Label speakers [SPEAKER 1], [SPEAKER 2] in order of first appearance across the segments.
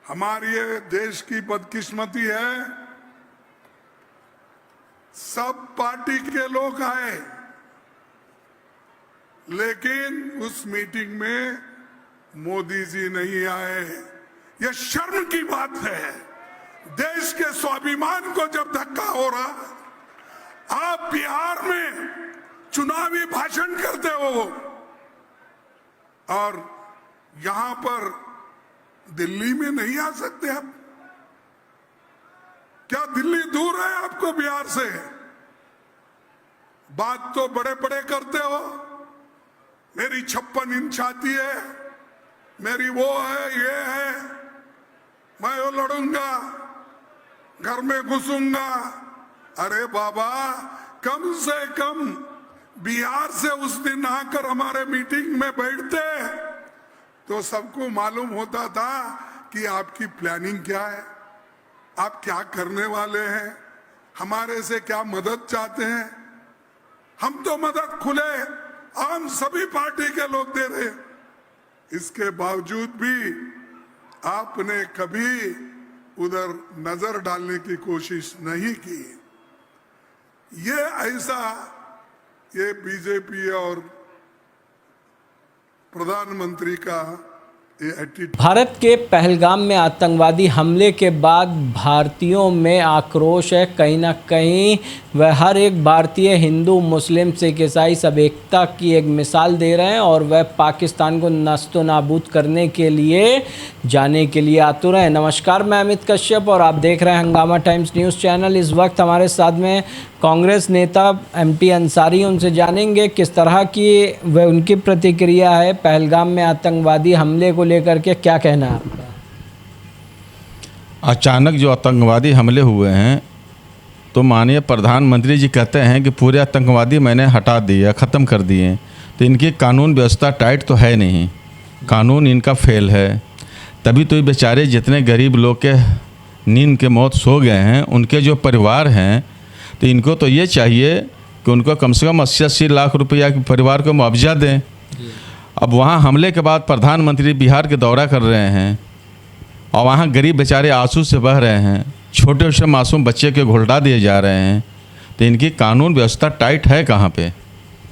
[SPEAKER 1] हमारी ये देश की बदकिस्मती है, सब पार्टी के लोग आए, लेकिन उस मीटिंग में मोदी जी नहीं आए। यह शर्म की बात है। देश के स्वाभिमान को जब धक्का हो रहा, आप बिहार में चुनावी भाषण करते हो और यहां पर दिल्ली में नहीं आ सकते आप? क्या दिल्ली दूर है आपको बिहार से? बात तो बड़े बड़े करते हो, मेरी 56 इंच छाती है, मेरी वो है, ये है, मैं वो लड़ूंगा, घर में घुसूंगा। अरे बाबा, कम से कम बिहार से उस दिन आकर हमारे मीटिंग में बैठते तो सबको मालूम होता था कि आपकी प्लानिंग क्या है, आप क्या करने वाले हैं, हमारे से क्या मदद चाहते हैं। हम तो मदद खुले आम सभी पार्टी के लोग दे रहे, इसके बावजूद भी आपने कभी उधर नजर डालने की कोशिश नहीं की। ये बीजेपी और प्रधानमंत्री का ये एटीट्यूड।
[SPEAKER 2] भारत के पहलगाम में आतंकवादी हमले के बाद भारतीयों में आक्रोश है। कहीं ना कहीं वह हर एक भारतीय, हिंदू, मुस्लिम, सिख, ईसाई सब एकता की एक मिसाल दे रहे हैं और वह पाकिस्तान को नस्तो नाबूद करने के लिए जाने के लिए आतुर हैं। नमस्कार, मैं अमित कश्यप और आप देख रहे हैं हंगामा टाइम्स न्यूज़ चैनल। इस वक्त हमारे साथ में कांग्रेस नेता एमटी अंसारी, उनसे जानेंगे किस तरह की वह उनकी प्रतिक्रिया है पहलगाम में आतंकवादी हमले को लेकर के। क्या कहना है आपका?
[SPEAKER 3] अचानक जो आतंकवादी हमले हुए हैं तो माननीय प्रधानमंत्री जी कहते हैं कि पूरे आतंकवादी मैंने हटा दिए, ख़त्म कर दिए। तो इनकी कानून व्यवस्था टाइट तो है नहीं, कानून इनका फेल है। तभी तो ये बेचारे जितने गरीब लोग के नींद के मौत सो गए हैं, उनके जो परिवार हैं, तो इनको तो ये चाहिए कि उनको कम से कम 80-80 लाख रुपया के परिवार को मुआवजा दें। अब वहाँ हमले के बाद प्रधानमंत्री बिहार के दौरा कर रहे हैं और वहाँ गरीब बेचारे आंसू से बह रहे हैं, छोटे छोटे मासूम बच्चे के घोलटा दिए जा रहे हैं। तो इनकी कानून व्यवस्था टाइट है कहाँ पे?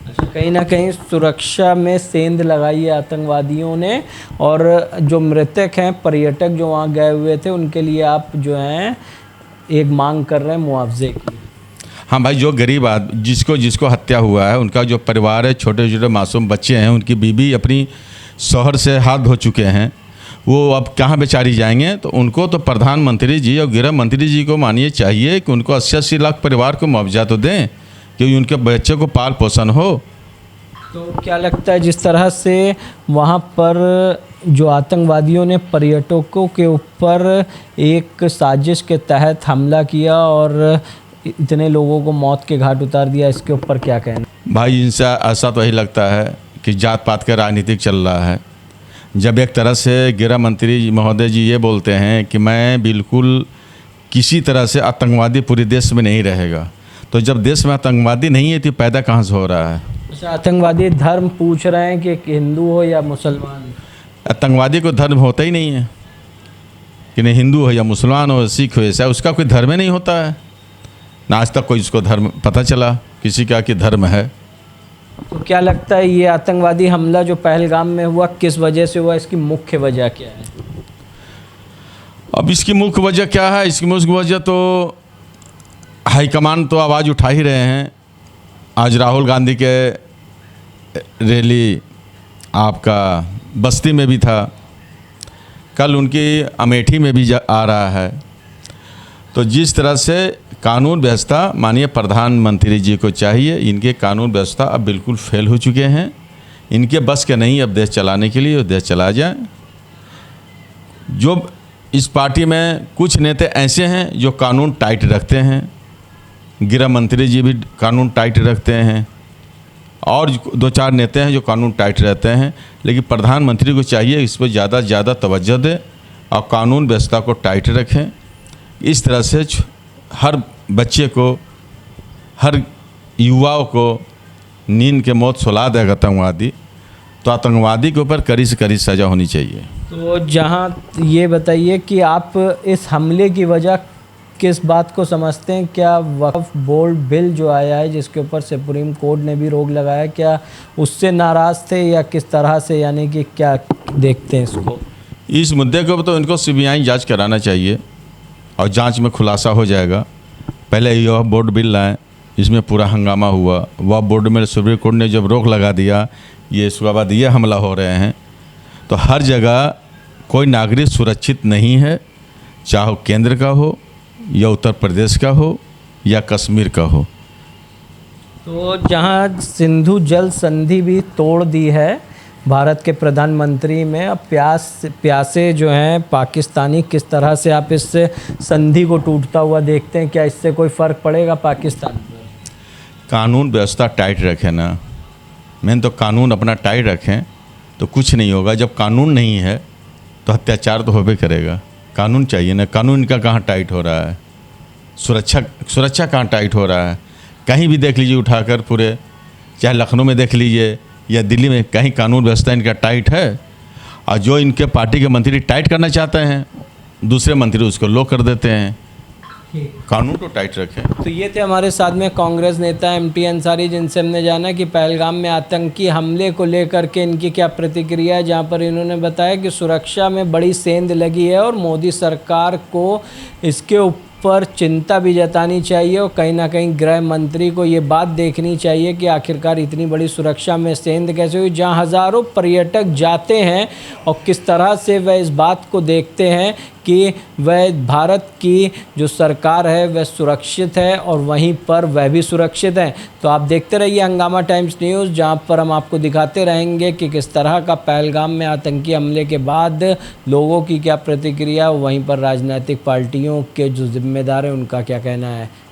[SPEAKER 2] अच्छा, कहीं ना कहीं सुरक्षा में सेंध लगाई है आतंकवादियों ने, और जो मृतक हैं, पर्यटक जो वहाँ गए हुए थे, उनके लिए आप जो हैं एक मांग कर रहे हैं मुआवजे की।
[SPEAKER 3] हाँ भाई, जो गरीब आदमी जिसको हत्या हुआ है, उनका जो परिवार है, छोटे छोटे मासूम बच्चे हैं, उनकी बीवी अपनी शौहर से हाथ धो चुके हैं, वो अब कहाँ बेचारी जाएंगे? तो उनको तो प्रधानमंत्री जी और गृह मंत्री जी को मानिए चाहिए कि उनको 80-80 लाख परिवार को मुआवजा तो दें कि उनके बच्चे को पाल पोषण हो।
[SPEAKER 2] तो क्या लगता है जिस तरह से वहाँ पर जो आतंकवादियों ने पर्यटकों के ऊपर एक साजिश के तहत हमला किया और इतने लोगों को मौत के घाट उतार दिया, इसके ऊपर क्या कहना?
[SPEAKER 3] भाई, इनसे ऐसा तो वही लगता है कि जात पात का राजनीतिक चल रहा है। जब एक तरह से गृह मंत्री महोदय जी ये बोलते हैं कि मैं बिल्कुल किसी तरह से आतंकवादी पूरे देश में नहीं रहेगा, तो जब देश में आतंकवादी नहीं है तो पैदा कहाँ से हो रहा है?
[SPEAKER 2] अच्छा, आतंकवादी धर्म पूछ रहे हैं कि हिंदू हो या मुसलमान?
[SPEAKER 3] आतंकवादी को धर्म होता ही नहीं है कि नहीं हिंदू हो या मुसलमान हो, सिख हो, ऐसा उसका कोई धर्म ही नहीं होता है ना। आज तक कोई उसको धर्म पता चला किसी का कि धर्म है।
[SPEAKER 2] तो क्या लगता है ये आतंकवादी हमला जो पहलगाम में हुआ किस वजह से हुआ, इसकी मुख्य वजह क्या है?
[SPEAKER 3] अब इसकी मुख्य वजह क्या है? इसकी मुख्य वजह तो हाईकमान तो आवाज़ उठा ही रहे हैं। आज राहुल गांधी के रैली आपका बस्ती में भी था, कल उनकी अमेठी में भी आ रहा है। तो जिस तरह से कानून व्यवस्था माननीय प्रधानमंत्री जी को चाहिए, इनके कानून व्यवस्था अब बिल्कुल फेल हो चुके हैं। इनके बस के नहीं अब देश चलाने के लिए, देश चला जाए। जो इस पार्टी में कुछ नेता ऐसे हैं जो कानून टाइट रखते हैं, गृह मंत्री जी भी कानून टाइट रखते हैं, और 2-4 नेता हैं जो कानून टाइट रहते हैं। लेकिन प्रधानमंत्री को चाहिए इस पर ज़्यादा से ज़्यादा तवज्जो दें और कानून व्यवस्था को टाइट रखें। इस तरह से हर बच्चे को, हर युवाओं को नींद के मौत सुला देगा आतंकवादी। तो आतंकवादी के ऊपर कड़ी से कड़ी सज़ा होनी चाहिए।
[SPEAKER 2] तो जहां ये बताइए कि आप इस हमले की वजह किस बात को समझते हैं? क्या वक्फ बोर्ड बिल जो आया है जिसके ऊपर सुप्रीम कोर्ट ने भी रोक लगाया, क्या उससे नाराज़ थे या किस तरह से, यानी कि क्या देखते हैं इसको?
[SPEAKER 3] इस मुद्दे को तो इनको सीबीआई जांच कराना चाहिए और जांच में खुलासा हो जाएगा। पहले यह बोर्ड बिल लाएं, इसमें पूरा हंगामा हुआ, वह बोर्ड में सुप्रीम कोर्ट ने जब रोक लगा दिया, ये इसके बाद ये हमला हो रहे हैं। तो हर जगह कोई नागरिक सुरक्षित नहीं है, चाहे केंद्र का हो या उत्तर प्रदेश का हो या कश्मीर का हो।
[SPEAKER 2] तो जहां सिंधु जल संधि भी तोड़ दी है भारत के प्रधानमंत्री में, अब प्यासे जो हैं पाकिस्तानी, किस तरह से आप इस संधि को टूटता हुआ देखते हैं? क्या इससे कोई फ़र्क पड़ेगा पाकिस्तान पर?
[SPEAKER 3] कानून व्यवस्था टाइट रखें ना, मेन तो कानून अपना टाइट रखें तो कुछ नहीं होगा। जब कानून नहीं है तो अत्याचार तो होबे करेगा। कानून चाहिए ना, कानून इनका कहाँ टाइट हो रहा है, सुरक्षा कहाँ टाइट हो रहा है? कहीं भी देख लीजिए उठाकर, पूरे चाहे लखनऊ में देख लीजिए या दिल्ली में, कहीं कानून व्यवस्था इनका टाइट है। और जो इनके पार्टी के मंत्री टाइट करना चाहते हैं, दूसरे मंत्री उसको लो कर देते हैं। कानून तो टाइट रखें।
[SPEAKER 2] तो ये थे हमारे साथ में कांग्रेस नेता एमटी अंसारी, जिनसे हमने जाना कि पहलगाम में आतंकी हमले को लेकर के इनकी क्या प्रतिक्रिया है, जहां पर इन्होंने बताया कि सुरक्षा में बड़ी सेंध लगी है और मोदी सरकार को इसके ऊपर चिंता भी जतानी चाहिए और कहीं ना कहीं गृह मंत्री को ये बात देखनी चाहिए कि आखिरकार इतनी बड़ी सुरक्षा में सेंध कैसे हुई, जहां हज़ारों पर्यटक जाते हैं और किस तरह से वह इस बात को देखते हैं कि वह भारत की जो सरकार है वह सुरक्षित है और वहीं पर वह भी सुरक्षित है। तो आप देखते रहिए हंगामा टाइम्स न्यूज़, जहां पर हम आपको दिखाते रहेंगे कि किस तरह का पहलगाम में आतंकी हमले के बाद लोगों की क्या प्रतिक्रिया, वहीं पर राजनीतिक पार्टियों के जो जिम्मेदार हैं उनका क्या कहना है।